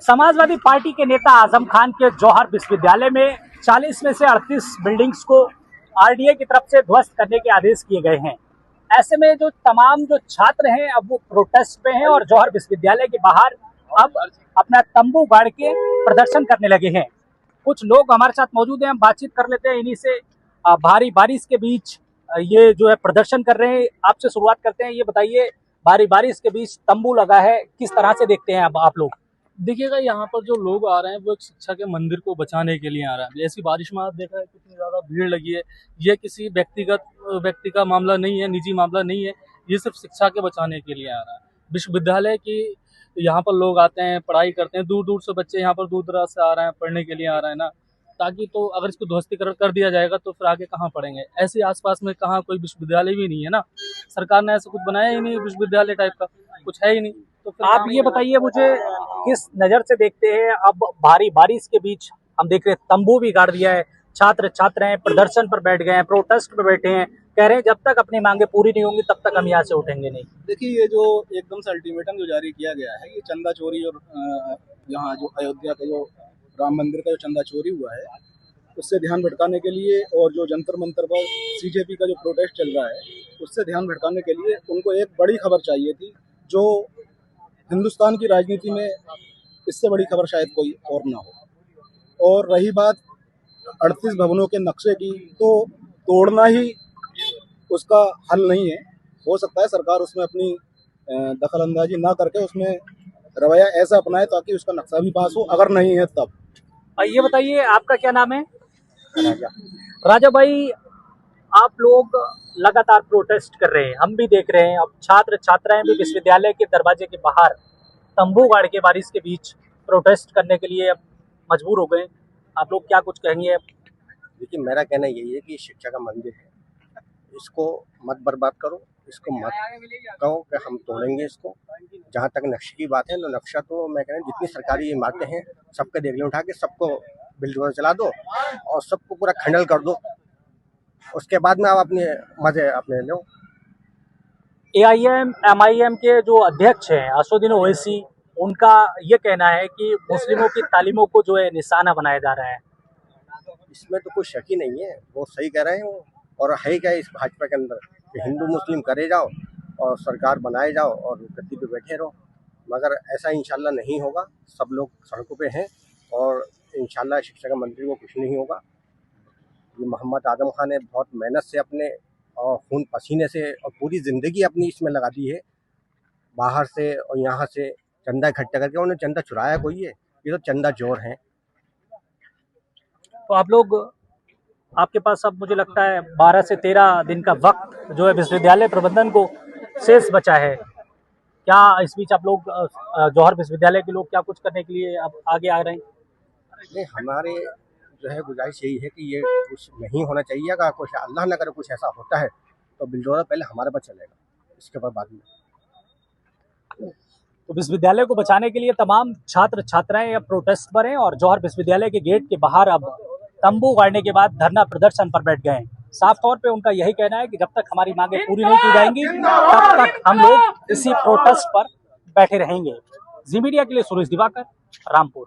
Samajwadi party के नेता आजम खान के जौहर विश्वविद्यालय में 40 में से 38 बिल्डिंग्स को आरडीए की तरफ से ध्वस्त करने के आदेश किए गए हैं। ऐसे में जो तमाम छात्र हैं अब वो प्रोटेस्ट पे हैं और जौहर विश्वविद्यालय के बाहर अब अपना तंबू गाड़ के प्रदर्शन करने लगे हैं। कुछ लोग हमारे साथ मौजूद हैं, हम बातचीत कर लेते हैं इन्हीं से। भारी बारिश के बीच ये जो है प्रदर्शन कर रहे हैं। आपसे शुरुआत करते हैं, ये बताइए, भारी बारिश के बीच तंबू लगा है, किस तरह से देखते हैं अब आप लोग? देखिएगा, यहाँ पर जो लोग आ रहे हैं वो एक शिक्षा के मंदिर को बचाने के लिए आ रहे हैं। ऐसी बारिश में आप देख रहे हैं कितनी ज़्यादा भीड़ लगी है। ये किसी व्यक्ति का मामला नहीं है, निजी मामला नहीं है, ये सिर्फ शिक्षा के बचाने के लिए आ रहा है। विश्वविद्यालय की यहाँ पर लोग आते हैं, पढ़ाई करते हैं, दूर दूर से बच्चे यहाँ पर दूर दराज से आ रहे हैं, पढ़ने के लिए आ रहे हैं ना, ताकि तो अगर इसको ध्वस्तीकरण कर दिया जाएगा तो फिर आगे कहाँ पढ़ेंगे। ऐसे आसपास में कहाँ कोई विश्वविद्यालय भी नहीं है ना, सरकार ने ऐसा कुछ बनाया ही नहीं, विश्वविद्यालय टाइप का कुछ है ही नहीं। तो फिर आप ये बताइए मुझे, किस नज़र से देखते हैं अब भारी बारिश के बीच हम देख रहे हैं तंबू भी गाड़ दिया है, छात्र छात्राएं प्रदर्शन पर बैठ गए हैं, प्रोटेस्ट पर बैठे हैं, कह रहे हैं जब तक अपनी मांगे पूरी नहीं होंगी तब तक हम यहाँ से उठेंगे नहीं। देखिए, ये जो एकदम से अल्टीमेटम जो जारी किया गया है, ये चंदा चोरी और यहाँ जो अयोध्या का जो राम मंदिर का जो चंदा चोरी हुआ है उससे ध्यान भटकाने के लिए, और जो जंतर मंतर पर सीजेपी का जो प्रोटेस्ट चल रहा है उससे ध्यान भटकाने के लिए उनको एक बड़ी खबर चाहिए थी, जो हिंदुस्तान की राजनीति में इससे बड़ी खबर शायद कोई और ना हो। और रही बात 38 भवनों के नक्शे की, तो तोड़ना ही उसका हल नहीं है। हो सकता है सरकार उसमें अपनी दखल अंदाजी ना करके उसमें रवैया ऐसा अपनाए ताकि उसका नक्शा भी पास हो, अगर नहीं है तब। ये बताइए, आपका क्या नाम है? राजा। राजा भाई, आप लोग लगातार प्रोटेस्ट कर रहे हैं, हम भी देख रहे हैं। अब छात्र छात्राएं भी विश्वविद्यालय के दरवाजे के बाहर तंबू गाड़ के बारिश के बीच प्रोटेस्ट करने के लिए अब मजबूर हो गए। आप लोग क्या कुछ कहेंगे? देखिए, मेरा कहना यही है कि शिक्षा का मंदिर है, इसको मत बर्बाद करो, इसको मत कहो कि हम तोड़ेंगे इसको। जहाँ तक नक्शे की बात है, तो नक्शा तो मैं कह रहा हूँ जितनी सरकारी इमारतें हैं सबके देख लो, उठा के सबको बिल्डोजर चला दो और सबको पूरा खंडल कर दो। उसके बाद में आप अपने मजे अपने लो। AIM MIM के जो अध्यक्ष हैं असदुद्दीन ओवैसी, उनका ये कहना है कि मुस्लिमों की तालीमों को जो है निशाना बनाया जा रहा है। इसमें तो कोई शक ही नहीं है, वो सही कह रहे हैं वो। और है क्या इस भाजपा के अंदर कि हिंदू मुस्लिम करे जाओ और सरकार बनाए जाओ और गद्दी पे बैठे रहो, मगर ऐसा इंशाल्लाह नहीं होगा। सब लोग सड़कों पे हैं और इंशाल्लाह शिक्षा का मंत्री को कुछ नहीं होगा। ये मोहम्मद आजम खान ने बहुत मेहनत से अपने और खून पसीने से और पूरी ज़िंदगी अपनी इसमें लगा दी है, बाहर से और यहाँ से चंदा इकट्ठा करके। उन्होंने चंदा चुराया कोई है, ये तो चंदा चोर हैं। तो आप लोग, आपके पास अब मुझे लगता है 12 से 13 दिन का वक्त जो है विश्वविद्यालय प्रबंधन को शेष बचा है। क्या इस बीच आप लोग जौहर विश्वविद्यालय के लोग क्या कुछ करने के लिए अब आगे आ रहे हैं? नहीं, हमारे जो है गुजारिश यही है कि ये कुछ नहीं होना चाहिए। अगर कुछ अल्लाह न करे कुछ ऐसा होता है तो बिल्डोजर पहले हमारे पास चलेगा, इसके बाद में। तो विश्वविद्यालय को बचाने के लिए तमाम छात्र छात्राएं अब प्रोटेस्ट पर हैं और जौहर विश्वविद्यालय के गेट के बाहर अब तंबू गाड़ने के बाद धरना प्रदर्शन पर बैठ गए हैं। साफ तौर पे उनका यही कहना है कि जब तक हमारी मांगे पूरी नहीं की जाएंगी तब तक हम लोग इसी प्रोटेस्ट पर बैठे रहेंगे। जी मीडिया के लिए सुरेश दिवाकर, रामपुर।